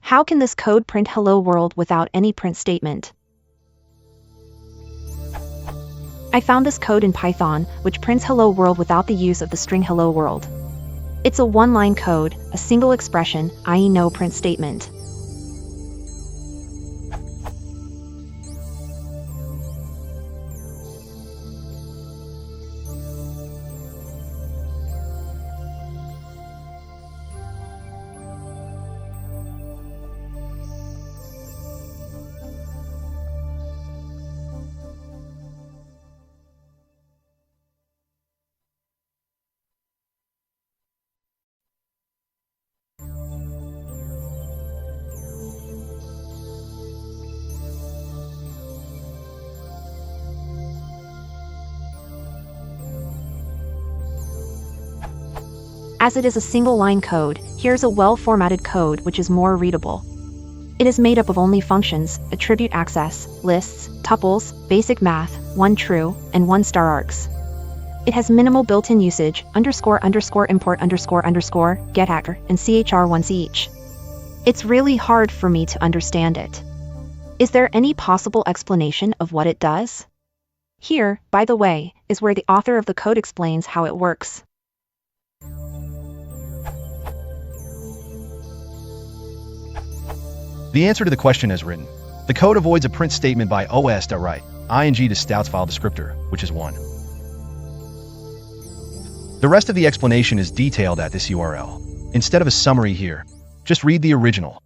How can this code print hello world without any print statement? I found this code in Python, which prints hello world without the use of the string hello world. It's a one-line code, a single expression, i.e. no print statement. As it is a single-line code, here's a well-formatted code which is more readable. It is made up of only functions, attribute access, lists, tuples, basic math, one true, and one star args. It has minimal built-in usage, __import __, getActor, and chr1c each. It's really hard for me to understand it. Is there any possible explanation of what it does? Here, by the way, is where the author of the code explains how it works. The answer to the question is written. The code avoids a print statement by os.write ing to stouts file descriptor, which is 1. The rest of the explanation is detailed at this URL. Instead of a summary here, just read the original.